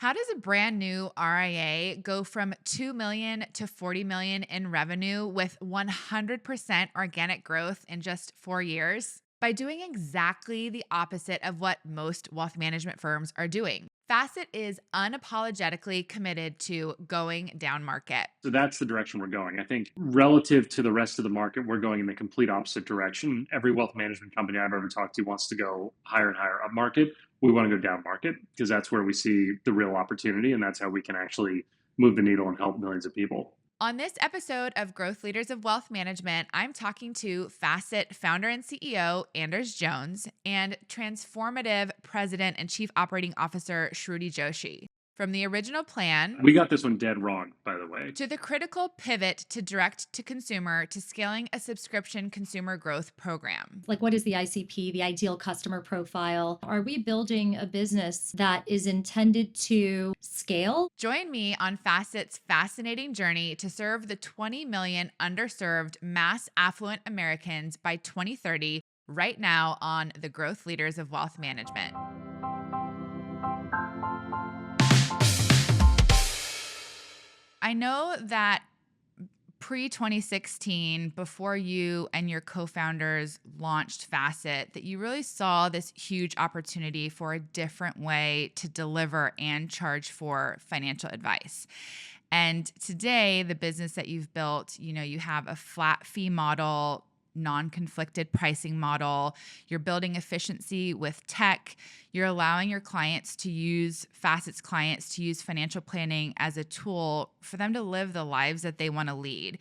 How does a brand new RIA go from 2 million to 40 million in revenue with 100% organic growth in just 4 years? By doing exactly the opposite of what most wealth management firms are doing. Facet is unapologetically committed to going down market. So that's the direction we're going. I think relative to the rest of the market, we're going in the complete opposite direction. Every wealth management company I've ever talked to wants to go higher and higher up market. We want to go down market because that's where we see the real opportunity, and that's how we can actually move the needle and help millions of people. On this episode of Growth Leaders of Wealth Management, I'm talking to Facet founder and CEO Anders Jones and transformative president and chief operating officer Shruti Joshi. From the original plan We got this one dead wrong, by the way. to the critical pivot to direct to consumer to scaling a subscription consumer growth program. Like, what is the ICP, the ideal customer profile? Are we building a business that is intended to scale? Join me on Facet's fascinating journey to serve the 20 million underserved mass affluent Americans by 2030, right now on the Growth Leaders of Wealth Management. I know that pre 2016, before you and your co founders launched Facet, that you really saw this huge opportunity for a different way to deliver and charge for financial advice. And today, the business that you've built, you have a flat fee model, non-conflicted pricing model. You're building efficiency with tech. You're allowing your clients to use Facet's clients to use financial planning as a tool for them to live the lives that they want to lead.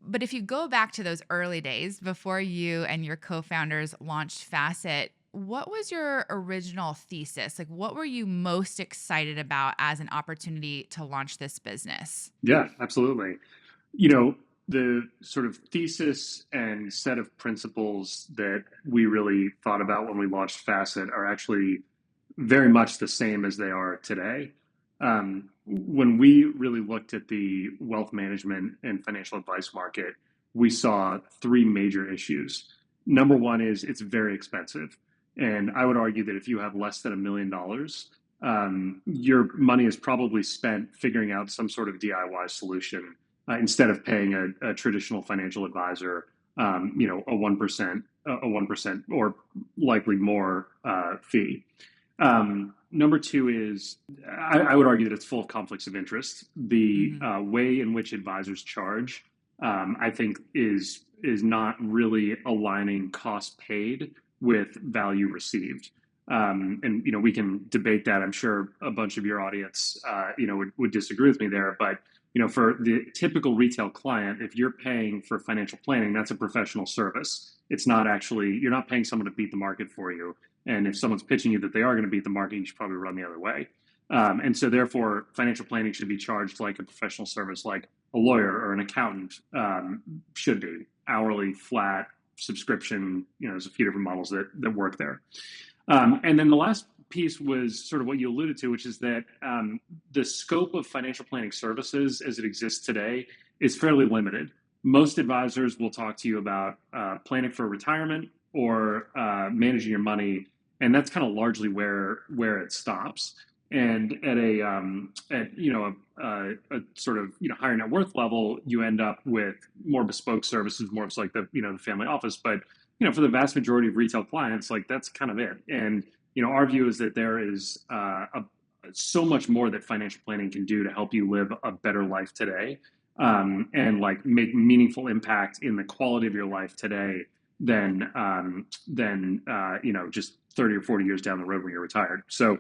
But if you go back to those early days before you and your co-founders launched Facet, what was your original thesis? Like, what were you most excited about as an opportunity to launch this business? Yeah, absolutely. The sort of thesis and set of principles that we really thought about when we launched Facet are actually very much the same as they are today. When we really looked at the wealth management and financial advice market, we saw three major issues. Number one is it's very expensive. And I would argue that if you have less than $1 million, your money is probably spent figuring out some sort of DIY solution instead of paying a traditional financial advisor, a 1% or likely more fee. Number two is I would argue that it's full of conflicts of interest. The way in which advisors charge, I think, is not really aligning cost paid with value received. And we can debate that. I'm sure a bunch of your audience, would disagree with me there, but for the typical retail client, if you're paying for financial planning, that's a professional service. It's not actually, you're not paying someone to beat the market for you. And if someone's pitching you that they are going to beat the market, you should probably run the other way. And so therefore, financial planning should be charged like a professional service, like a lawyer or an accountant should be. Hourly, flat, subscription, there's a few different models that work there. And then the last piece was sort of what you alluded to, which is that the scope of financial planning services as it exists today is fairly limited. Most advisors will talk to you about planning for retirement or managing your money, and that's kind of largely where it stops. And at a sort of higher net worth level, you end up with more bespoke services, more of like the family office. But for the vast majority of retail clients, like that's kind of it. And our view is that there is so much more that financial planning can do to help you live a better life today, and like make meaningful impact in the quality of your life today than just 30 or 40 years down the road when you're retired. So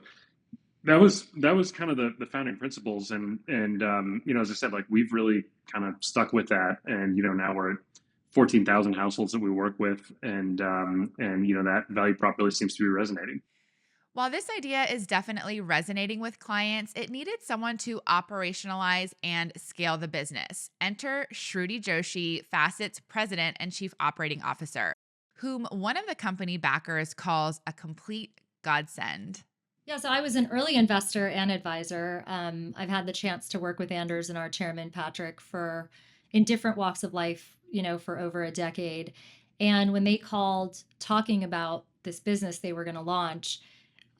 that was kind of the founding principles, and as I said, like we've really kind of stuck with that, and now we're at 14,000 households that we work with, and that value prop really seems to be resonating. While this idea is definitely resonating with clients, it needed someone to operationalize and scale the business. Enter Shruti Joshi, Facet's president and chief operating officer, whom one of the company backers calls a complete godsend. Yeah, so I was an early investor and advisor. I've had the chance to work with Anders and our chairman, Patrick, in different walks of life, for over a decade. And when they called talking about this business they were going to launch,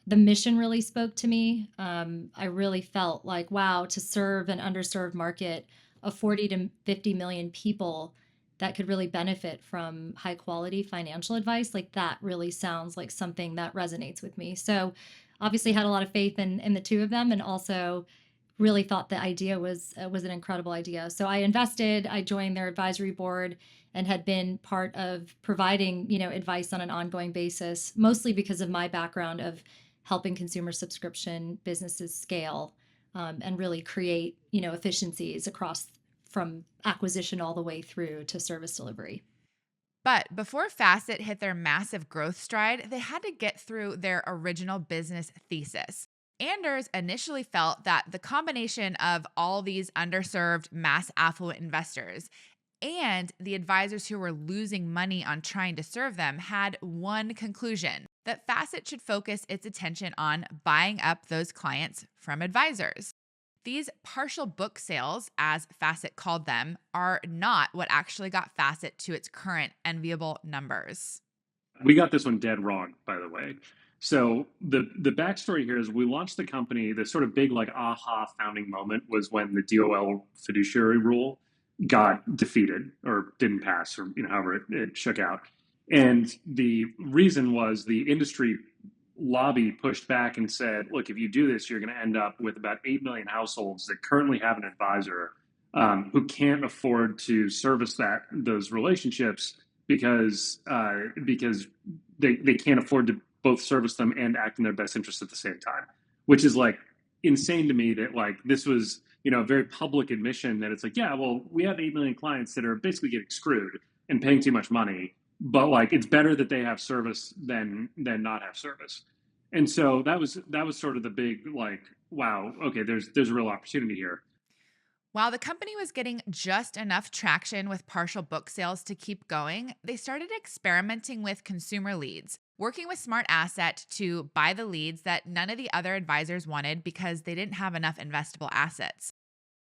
The mission really spoke to me. I really felt like, wow, to serve an underserved market of 40 to 50 million people that could really benefit from high quality financial advice, like that really sounds like something that resonates with me. So obviously had a lot of faith in the two of them, and also really thought the idea was an incredible idea. So I invested, I joined their advisory board, and had been part of providing, advice on an ongoing basis, mostly because of my background of helping consumer subscription businesses scale, and really create, efficiencies across from acquisition all the way through to service delivery. But before Facet hit their massive growth stride, they had to get through their original business thesis. Anders initially felt that the combination of all these underserved mass affluent investors and the advisors who were losing money on trying to serve them had one conclusion: that Facet should focus its attention on buying up those clients from advisors. These partial book sales, as Facet called them, are not what actually got Facet to its current enviable numbers. We got this one dead wrong, by the way. So the backstory here is we launched the company. The sort of big like aha founding moment was when the DOL fiduciary rule got defeated or didn't pass, or however it shook out. And the reason was the industry lobby pushed back and said, look, if you do this, you're going to end up with about 8 million households that currently have an advisor, who can't afford to service those relationships because they can't afford to both service them and act in their best interest at the same time, which is like insane to me that like this was a very public admission that it's like, yeah, well, we have 8 million clients that are basically getting screwed and paying too much money, but like it's better that they have service than not have service. And so that was sort of the big like, wow, okay, there's a real opportunity here. While the company was getting just enough traction with partial book sales to keep going, they started experimenting with consumer leads, working with Smart Asset to buy the leads that none of the other advisors wanted because they didn't have enough investable assets.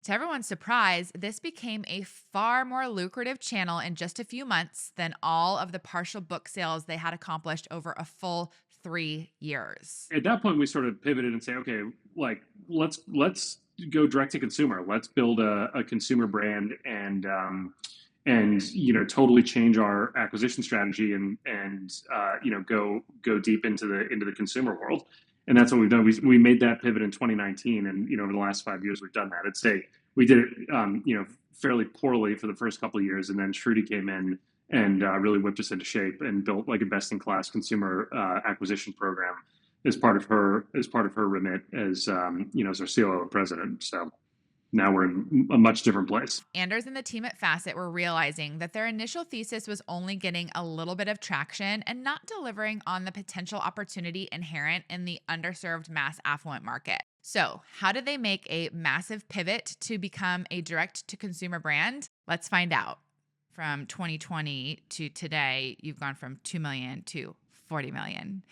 To everyone's surprise, this became a far more lucrative channel in just a few months than all of the partial book sales they had accomplished over a full 3 years. At that point we sort of pivoted and say, okay, like let's go direct to consumer. Let's build a consumer brand and totally change our acquisition strategy and go deep into the consumer world. And that's what we've done. We made that pivot in 2019, and over the last 5 years we've done that. I'd say we did it fairly poorly for the first couple of years, and then Shruti came in and really whipped us into shape and built like a best in class consumer acquisition program as part of her remit as as our COO and president. So now we're in a much different place. Anders and the team at Facet were realizing that their initial thesis was only getting a little bit of traction and not delivering on the potential opportunity inherent in the underserved mass affluent market. So, how did they make a massive pivot to become a direct-to-consumer brand? Let's find out. From 2020 to today, you've gone from 2 million to 40 million.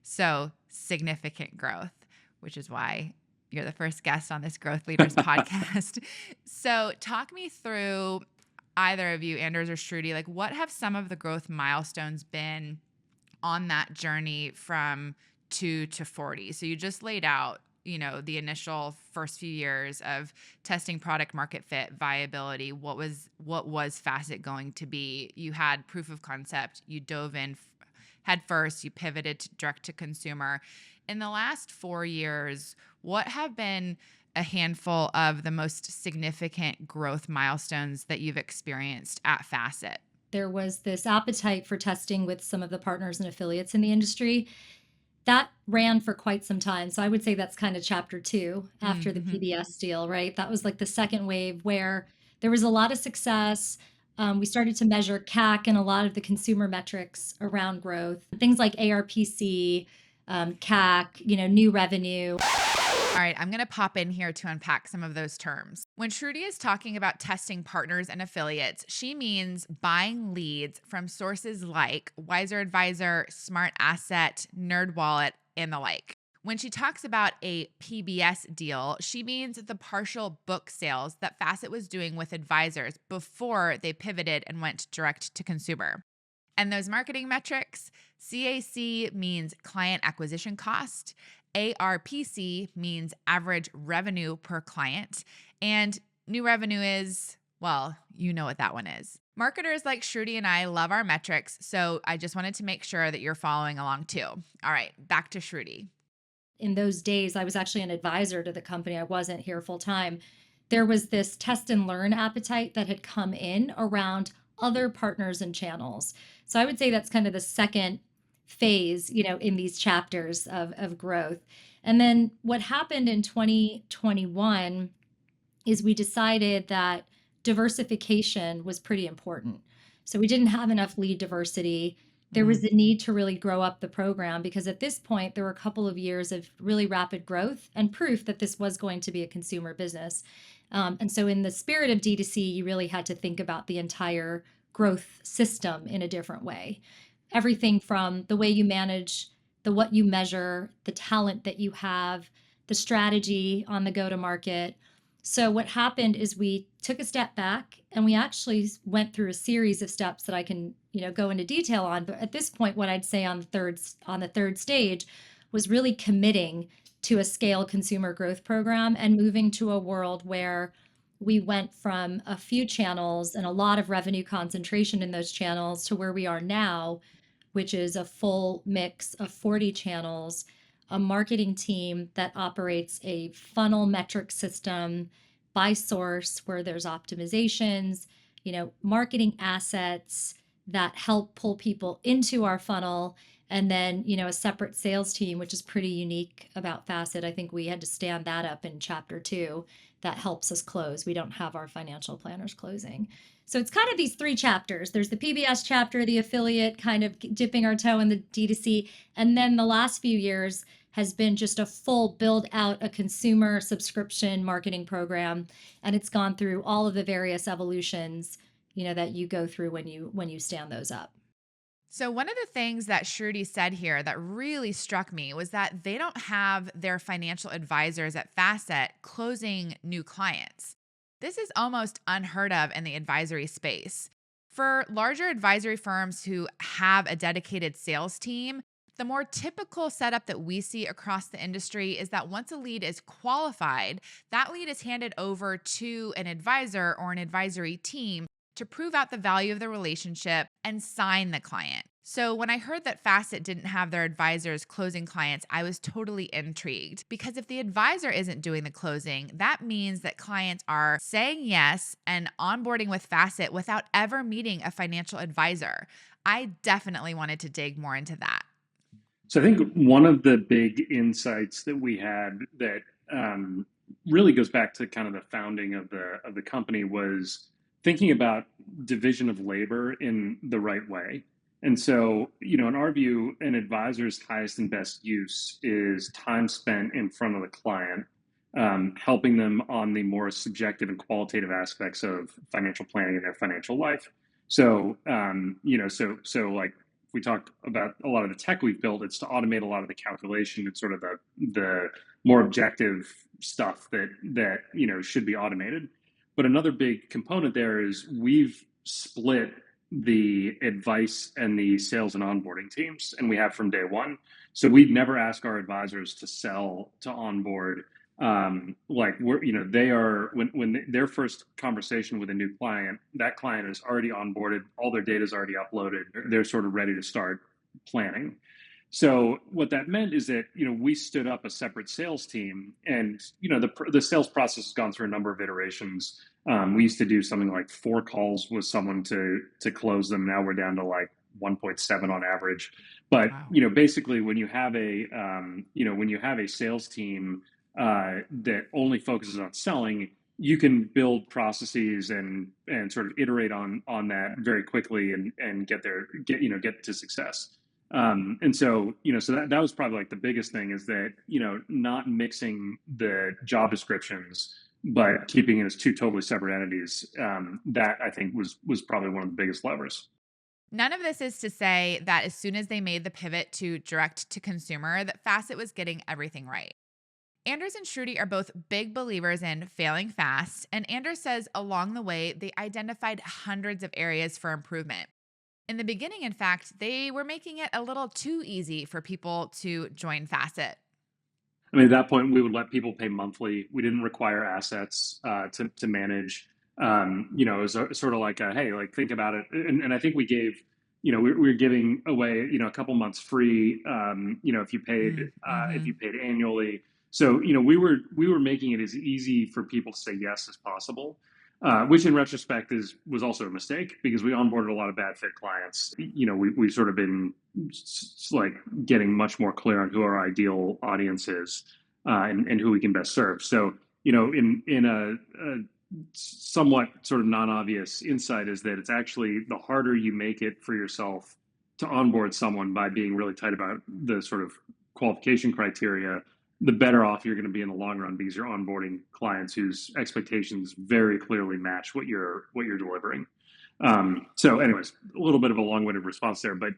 So, significant growth, which is why you're the first guest on this Growth Leaders podcast. So talk me through, either of you, Anders or Shruti, like what have some of the growth milestones been on that journey from 2 to 40? So you just laid out, the initial first few years of testing product market fit, viability. What was Facet going to be? You had proof of concept. You dove in head first. You pivoted to direct to consumer. In the last 4 years, what have been a handful of the most significant growth milestones that you've experienced at Facet? There was this appetite for testing with some of the partners and affiliates in the industry. That ran for quite some time. So I would say that's kind of chapter 2 after the PBS deal, right? That was like the second wave where there was a lot of success. We started to measure CAC and a lot of the consumer metrics around growth, things like ARPC, CAC, new revenue. All right, I'm going to pop in here to unpack some of those terms. When Shruti is talking about testing partners and affiliates, she means buying leads from sources like Wiser Advisor, Smart Asset, NerdWallet, and the like. When she talks about a PBS deal, she means the partial book sales that Facet was doing with advisors before they pivoted and went direct to consumer. And those marketing metrics, CAC means client acquisition cost, ARPC means average revenue per client, and new revenue is, well, you know what that one is. Marketers like Shruti and I love our metrics, so I just wanted to make sure that you're following along too. All right, back to Shruti. In those days, I was actually an advisor to the company. I wasn't here full time. There was this test and learn appetite that had come in around other partners and channels. So I would say that's kind of the second phase, in these chapters of growth. And then what happened in 2021 is we decided that diversification was pretty important. So we didn't have enough lead diversity. There was the need to really grow up the program because at this point, there were a couple of years of really rapid growth and proof that this was going to be a consumer business. And so in the spirit of D2C, you really had to think about the entire growth system in a different way. Everything from the way you manage, what you measure, the talent that you have, the strategy on the go-to-market. So what happened is we took a step back and we actually went through a series of steps that I can, go into detail on. But at this point, what I'd say on the third stage was really committing to a scale consumer growth program and moving to a world where we went from a few channels and a lot of revenue concentration in those channels to where we are now, which is a full mix of 40 channels, a marketing team that operates a funnel metric system by source where there's optimizations, marketing assets that help pull people into our funnel, and then, a separate sales team, which is pretty unique about Facet. I think we had to stand that up in chapter 2 that helps us close. We don't have our financial planners closing. So it's kind of these 3 chapters. There's the PBS chapter, the affiliate, kind of dipping our toe in the D2C. And then the last few years has been just a full build out a consumer subscription marketing program. And it's gone through all of the various evolutions, that you go through when you stand those up. So one of the things that Shruti said here that really struck me was that they don't have their financial advisors at Facet closing new clients. This is almost unheard of in the advisory space. For larger advisory firms who have a dedicated sales team, the more typical setup that we see across the industry is that once a lead is qualified, that lead is handed over to an advisor or an advisory team to prove out the value of the relationship and sign the client. So when I heard that Facet didn't have their advisors closing clients, I was totally intrigued because if the advisor isn't doing the closing, that means that clients are saying yes and onboarding with Facet without ever meeting a financial advisor. I definitely wanted to dig more into that. So I think one of the big insights that we had that really goes back to kind of the founding of the company was thinking about division of labor in the right way. And so, in our view, an advisor's highest and best use is time spent in front of the client, helping them on the more subjective and qualitative aspects of financial planning in their financial life. So, so like we talked about a lot of the tech we've built, it's to automate a lot of the calculation. It's sort of the more objective stuff that should be automated. But another big component there is we've split the advice and the sales and onboarding teams, and we have from day one. So we'd never ask our advisors to sell to onboard. They are when their first conversation with a new client, that client is already onboarded, all their data is already uploaded. They're sort of ready to start planning. So what that meant is that we stood up a separate sales team, and the sales process has gone through a number of iterations. We used to do something like 4 calls with someone to close them. Now we're down to like 1.7 on average. But Wow. Basically, when you have a sales team that only focuses on selling, you can build processes and sort of iterate on that very quickly and get to success. And so, so that was probably like the biggest thing is that, not mixing the job descriptions, but keeping it as 2 totally separate entities. That I think was probably one of the biggest levers. None of this is to say that as soon as they made the pivot to direct to consumer, that Facet was getting everything right. Anders and Shruti are both big believers in failing fast, and Anders says along the way, they identified hundreds of areas for improvement. In the beginning, in fact, they were making it a little too easy for people to join Facet. I mean, at that point, we would let people pay monthly. We didn't require assets to manage. You know, it was sort of like, hey, like think about it. And I think we gave, you know, we were giving away, you know, a couple months free. You know, if Mm-hmm. you paid annually. So you know, we were making it as easy for people to say yes as possible. Which in retrospect was also a mistake because we onboarded a lot of bad fit clients. You know, we've sort of been like getting much more clear on who our ideal audience is and who we can best serve. So, you know, in a somewhat sort of non-obvious insight is that it's actually the harder you make it for yourself to onboard someone by being really tight about the sort of qualification criteria, the better off you're going to be in the long run because you're onboarding clients whose expectations very clearly match what you're delivering. So, anyways, a little bit of a long-winded response there, but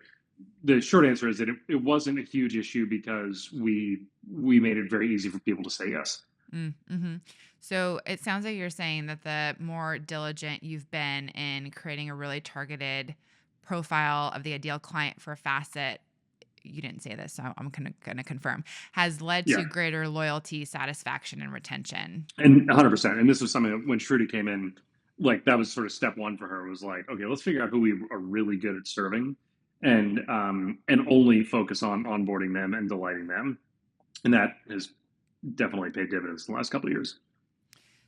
the short answer is that it wasn't a huge issue because we made it very easy for people to say yes. Mm-hmm. So it sounds like you're saying that the more diligent you've been in creating a really targeted profile of the ideal client for Facet, you didn't say this, so I'm going to confirm, has led Yeah, to greater loyalty, satisfaction, and retention. and 100%. And this was something that when Shruti came in, like that was sort of step one for her. Was like, okay, let's figure out who we are really good at serving, and only focus on onboarding them and delighting them, and that has definitely paid dividends in the last couple of years.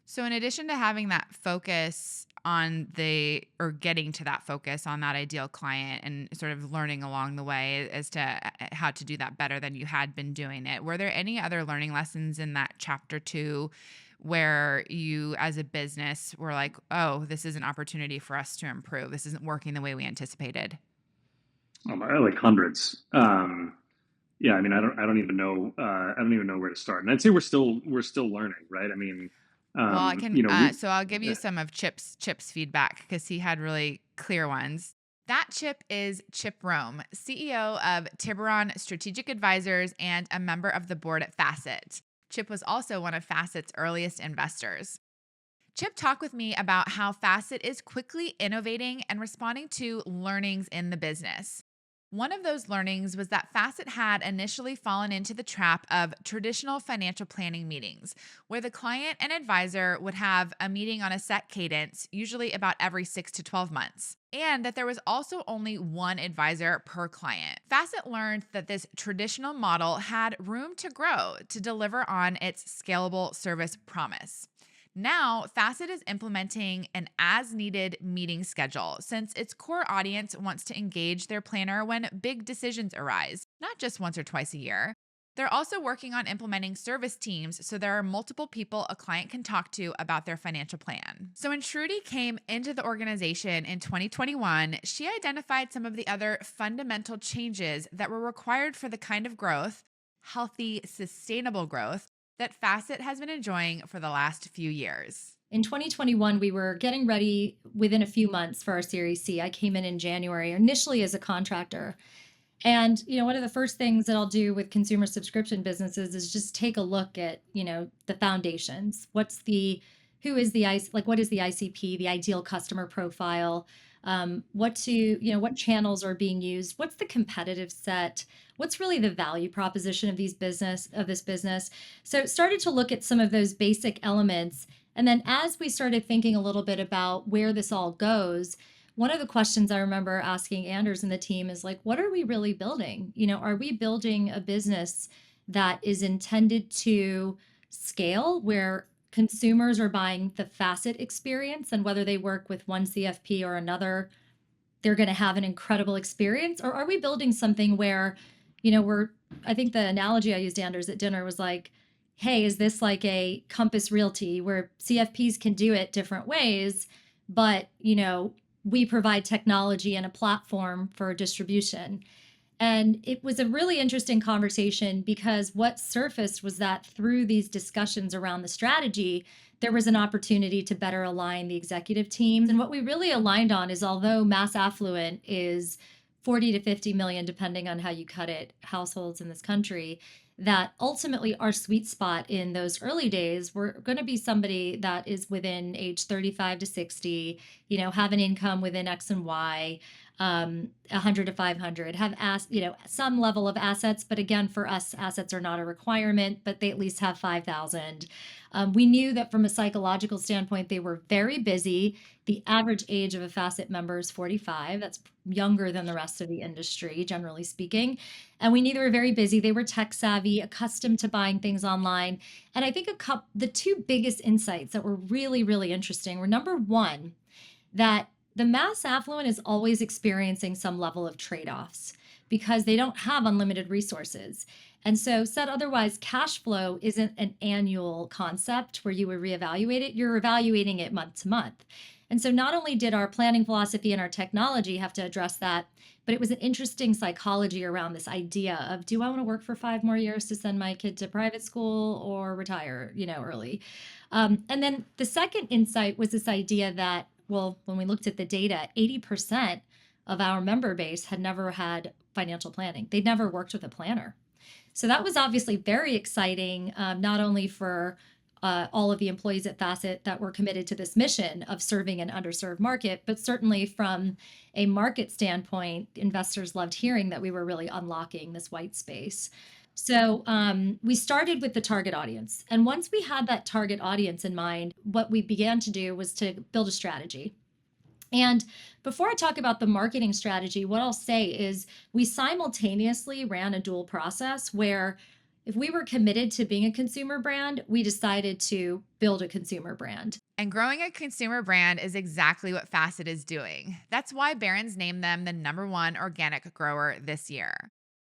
So in addition to having that focus on or getting to that focus on that ideal client and sort of learning along the way as to how to do that better than you had been doing it, were there any other learning lessons in that chapter 2 where you as a business were like, oh, this is an opportunity for us to improve. This isn't working the way we anticipated? Like hundreds. Yeah, I mean, I don't even know. I don't even know where to start. And I'd say we're still learning, right? I mean, Well, I can. you know, we So I'll give you some of Chip's feedback because he had really clear ones. That Chip is Chip Rome, CEO of Tiburon Strategic Advisors and a member of the board at Facet. Chip was also one of Facet's earliest investors. Chip talked with me about how Facet is quickly innovating and responding to learnings in the business. One of those learnings was that Facet had initially fallen into the trap of traditional financial planning meetings, where the client and advisor would have a meeting on a set cadence, usually about every 6 to 12 months, and that there was also only one advisor per client. Facet learned that this traditional model had room to grow to deliver on its scalable service promise. Now, Facet is implementing an as-needed meeting schedule since its core audience wants to engage their planner when big decisions arise, not just once or twice a year. They're also working on implementing service teams so there are multiple people a client can talk to about their financial plan. So when Shruti came into the organization in 2021, she identified some of the other fundamental changes that were required for the kind of growth, healthy, sustainable growth, that Facet has been enjoying for the last few years. In 2021, we were getting ready within a few months for our Series C. I came in January, initially as a contractor. And, you know, one of the first things that I'll do with consumer subscription businesses is just take a look at, you know, the foundations. What is the ICP, the ideal customer profile? What channels are being used? What's the competitive set? What's really the value proposition of this business? So it started to look at some of those basic elements. And then as we started thinking a little bit about where this all goes, one of the questions I remember asking Anders and the team is like, what are we really building? You know, are we building a business that is intended to scale where consumers are buying the Facet experience, and whether they work with one CFP or another, they're going to have an incredible experience? Or are we building something where, you know, I think the analogy I used, Anders, at dinner was like, hey, is this like a Compass Realty where CFPs can do it different ways, but, you know, we provide technology and a platform for distribution? And it was a really interesting conversation because what surfaced was that through these discussions around the strategy, there was an opportunity to better align the executive teams. And what we really aligned on is, although mass affluent is 40 to 50 million, depending on how you cut it, households in this country, that ultimately our sweet spot in those early days, we're going to be somebody that is within age 35 to 60, you know, have an income within X and Y, 100 to 500 have some level of assets, but again, for us, assets are not a requirement, but they at least have 5,000. We knew that from a psychological standpoint, they were very busy. The average age of a Facet member is 45. That's younger than the rest of the industry, generally speaking. And we knew they were very busy. They were tech savvy, accustomed to buying things online. And I think the two biggest insights that were really, really interesting were, number one, that the mass affluent is always experiencing some level of trade-offs because they don't have unlimited resources. And so, said otherwise, cash flow isn't an annual concept where you would reevaluate it, you're evaluating it month to month. And so not only did our planning philosophy and our technology have to address that, but it was an interesting psychology around this idea of, do I want to work for 5 more years to send my kid to private school or retire, early? And then the second insight was this idea that, well, when we looked at the data, 80% of our member base had never had financial planning. They'd never worked with a planner. So that was obviously very exciting, not only for all of the employees at Facet that were committed to this mission of serving an underserved market, but certainly from a market standpoint, investors loved hearing that we were really unlocking this white space. So we started with the target audience. And once we had that target audience in mind, what we began to do was to build a strategy. And before I talk about the marketing strategy, what I'll say is we simultaneously ran a dual process where if we were committed to being a consumer brand, we decided to build a consumer brand. And growing a consumer brand is exactly what Facet is doing. That's why Barron's named them the #1 organic grower this year.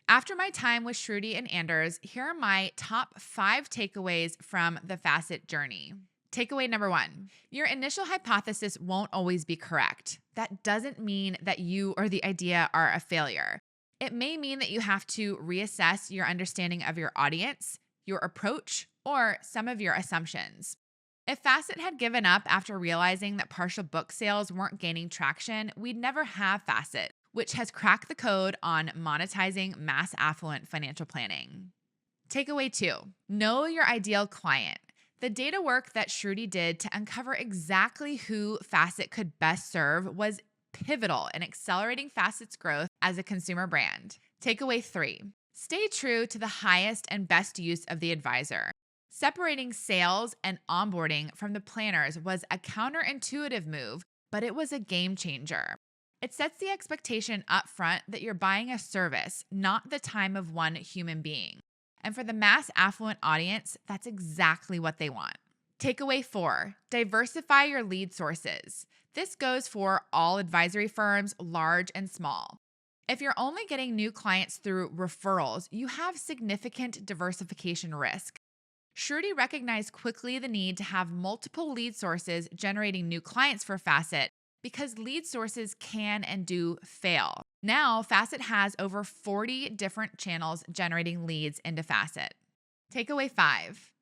After my time with Shruti and Anders, here are my top 5 takeaways from the Facet journey. Takeaway number 1, your initial hypothesis won't always be correct. That doesn't mean that you or the idea are a failure. It may mean that you have to reassess your understanding of your audience, your approach, or some of your assumptions. If Facet had given up after realizing that partial book sales weren't gaining traction, we'd never have Facet, which has cracked the code on monetizing mass affluent financial planning. Takeaway 2, know your ideal client. The data work that Shruti did to uncover exactly who Facet could best serve was pivotal in accelerating Facet's growth as a consumer brand. Takeaway 3, stay true to the highest and best use of the advisor. Separating sales and onboarding from the planners was a counterintuitive move, but it was a game changer. It sets the expectation up front that you're buying a service, not the time of one human being. And for the mass affluent audience, that's exactly what they want. Takeaway 4, diversify your lead sources. This goes for all advisory firms, large and small. If you're only getting new clients through referrals, you have significant diversification risk. Shruti recognized quickly the need to have multiple lead sources generating new clients for Facet because lead sources can and do fail. Now, Facet has over 40 different channels generating leads into Facet. Takeaway 5,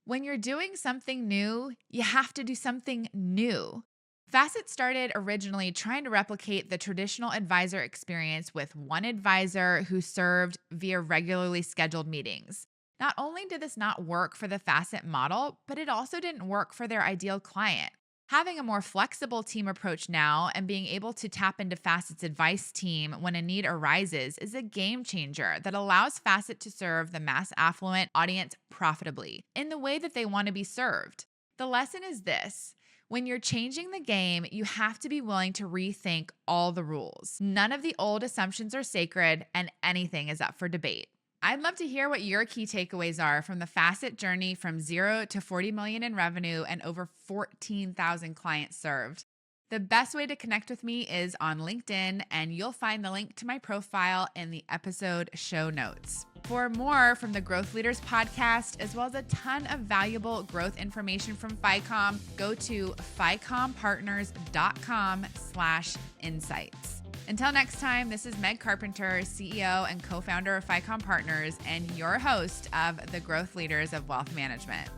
when you're doing something new, you have to do something new. Facet started originally trying to replicate the traditional advisor experience with one advisor who served via regularly scheduled meetings. Not only did this not work for the Facet model, but it also didn't work for their ideal client. Having a more flexible team approach now and being able to tap into Facet's advice team when a need arises is a game changer that allows Facet to serve the mass affluent audience profitably in the way that they want to be served. The lesson is this: when you're changing the game, you have to be willing to rethink all the rules. None of the old assumptions are sacred, and anything is up for debate. I'd love to hear what your key takeaways are from the Facet journey from 0 to 40 million in revenue and over 14,000 clients served. The best way to connect with me is on LinkedIn, and you'll find the link to my profile in the episode show notes. For more from the Growth Leaders podcast, as well as a ton of valuable growth information from Ficomm, go to ficommpartners.com/insights. Until next time, this is Meg Carpenter, CEO and co-founder of Ficomm Partners, and your host of the Growth Leaders of Wealth Management.